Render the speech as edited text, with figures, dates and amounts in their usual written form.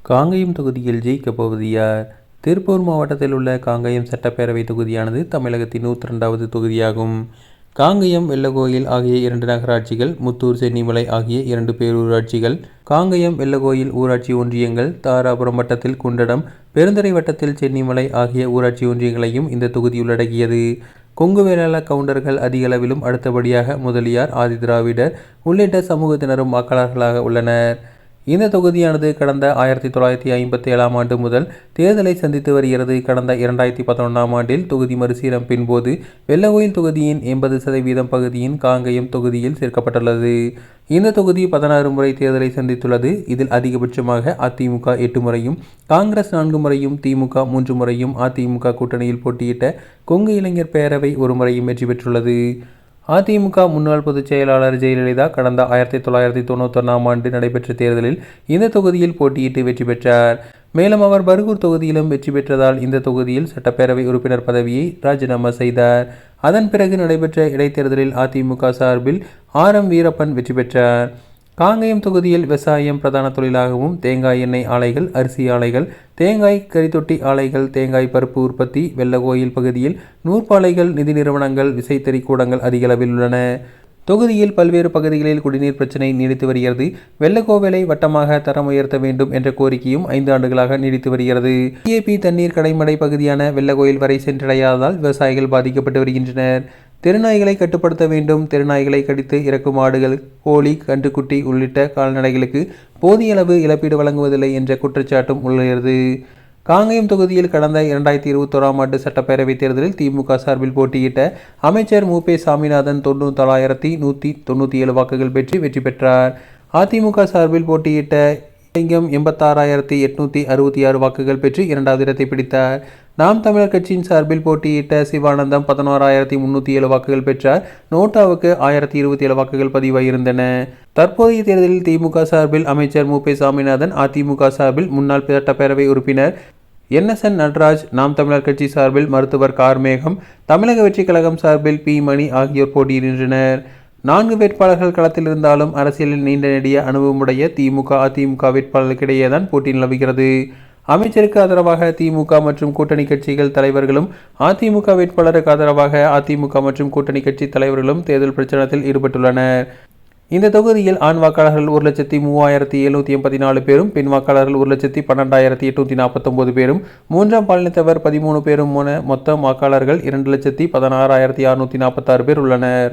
காங்கயம் தொகுதியில் ஜெயிக்கப் போவது யார்? திருப்பூர் மாவட்டத்தில் உள்ள காங்கயம் சட்டப்பேரவை தொகுதியானது தமிழகத்தின் 102வது தொகுதியாகும். காங்கயம், வெள்ளகோயில் ஆகிய 2 நகராட்சிகள், முத்தூர், சென்னிமலை ஆகிய 2 பேரூராட்சிகள், காங்கயம், வெள்ளகோயில் ஊராட்சி ஒன்றியங்கள், தாராபுரம் வட்டத்தில் குண்டடம், பெருந்துறை வட்டத்தில் சென்னிமலை ஆகிய ஊராட்சி ஒன்றியங்களையும் இந்த தொகுதி உள்ளடக்கியது. கொங்கு வேளாள கவுண்டர்கள் அதிகளவிலும், அடுத்தபடியாக முதலியார், ஆதிதிராவிடர் உள்ளிட்ட சமூகத்தினரும் வாக்காளர்களாக உள்ளனர். இந்த தொகுதியானது கடந்த 1957ஆம் ஆண்டு முதல் தேர்தலை சந்தித்து வருகிறது. கடந்த 2011ஆம் ஆண்டில் தொகுதி மறுசீரமைப்பின் போது வெள்ளகோயில் தொகுதியின் 80% பகுதியின் காங்கயம் தொகுதியில் சேர்க்கப்பட்டுள்ளது. இந்த தொகுதி 16 முறை தேர்தலை சந்தித்துள்ளது. இதில் அதிகபட்சமாக அதிமுக 8 முறையும், காங்கிரஸ் 4 முறையும், திமுக 3 முறையும், அதிமுக கூட்டணியில் போட்டியிட்ட கொங்கு இளைஞர் பேரவை 1 முறையும் வெற்றி பெற்றுள்ளது. அதிமுக முன்னாள் பொதுச் செயலாளர் ஜெயலலிதா கடந்த 1991ஆம் ஆண்டு நடைபெற்ற தேர்தலில் இந்த தொகுதியில் போட்டியிட்டு வெற்றி பெற்றார். மேலும் அவர் பர்கூர் தொகுதியிலும் வெற்றி பெற்றதால் இந்த தொகுதியில் சட்டப்பேரவை உறுப்பினர் பதவியை ராஜினாமா செய்தார். அதன் பிறகு நடைபெற்ற இடைத்தேர்தலில் அதிமுக சார்பில் RM வீரப்பன் வெற்றி பெற்றார். காங்கயம் தொகுதியில் விவசாயம் பிரதான தொழிலாகவும், தேங்காய் எண்ணெய் ஆலைகள், அரிசி ஆலைகள், தேங்காய் கரித்தொட்டி ஆலைகள், தேங்காய் பருப்பு உற்பத்தி, வெள்ளகோயில் பகுதியில் நூற்பாலைகள், நிதி நிறுவனங்கள், விசைத்தறி கூடங்கள் அதிகளவில் உள்ளன. தொகுதியில் பல்வேறு பகுதிகளில் குடிநீர் பிரச்சினை நீடித்து வருகிறது. வெள்ளக்கோவிலை வட்டமாக தரம் உயர்த்த வேண்டும் என்ற கோரிக்கையும் 5 ஆண்டுகளாக நீடித்து வருகிறது. PAP தண்ணீர் கடைமடை பகுதியான வெள்ளகோயில் வரை சென்றடையாததால் விவசாயிகள் பாதிக்கப்பட்டு வருகின்றனர். தெருநாய்களை கட்டுப்படுத்த வேண்டும். தெருநாய்களை கடித்து இறக்கும் ஆடுகள், கோழி, கன்றுக்குட்டி உள்ளிட்ட கால்நடைகளுக்கு போதிய அளவு இழப்பீடு வழங்குவதில்லை என்ற குற்றச்சாட்டும் உள்ளது. காங்கயம் தொகுதியில் கடந்த 2021ஆம் ஆண்டு சட்டப்பேரவை தேர்தலில் திமுக சார்பில் போட்டியிட்ட அமைச்சர் மு. சாமிநாதன் 94,197 வாக்குகள் பெற்று வெற்றி பெற்றார். அதிமுக சார்பில் போட்டியிட்ட லிங்கம் 86,866 வாக்குகள் பெற்று 2வது இடத்தை பிடித்தார். நாம் தமிழர் கட்சியின் சார்பில் போட்டியிட்ட சிவானந்தம் 11,307 வாக்குகள் பெற்றார். நோட்டாவுக்கு 1027 வாக்குகள் பதிவாயிருந்தன. தற்போதைய தேர்தலில் திமுக சார்பில் அமைச்சர் மு. சாமிநாதன், அதிமுக சார்பில் முன்னாள் சட்டப்பேரவை உறுப்பினர் NSN நடராஜ், நாம் தமிழர் கட்சி சார்பில் மருத்துவர் கார்மேகம், தமிழக வெற்றிக் கழகம் சார்பில் P. மணி ஆகியோர் போட்டியிடுகின்றனர். 4 வேட்பாளர்கள் களத்தில் இருந்தாலும் அரசியலில் நீண்ட நெடிய அனுபவமுடைய திமுக, அதிமுக வேட்பாளர்களுக்கிடையேதான் போட்டி நிலவுகிறது. அமைச்சருக்கு ஆதரவாக திமுக மற்றும் கூட்டணி கட்சிகள் தலைவர்களும், அதிமுக வேட்பாளருக்கு ஆதரவாக அதிமுக மற்றும் கூட்டணி கட்சி தலைவர்களும் தேர்தல் பிரச்சாரத்தில் ஈடுபட்டுள்ளனர். இந்த தொகுதியில் ஆண் வாக்காளர்கள் 1,03,784 பேரும், பெண் வாக்காளர்கள் 1,12,849 பேரும், 3ஆம் பாலினத்தவர் 13 பேரும் மொத்தம் வாக்காளர்கள் 2,16,646 பேர் உள்ளனர்.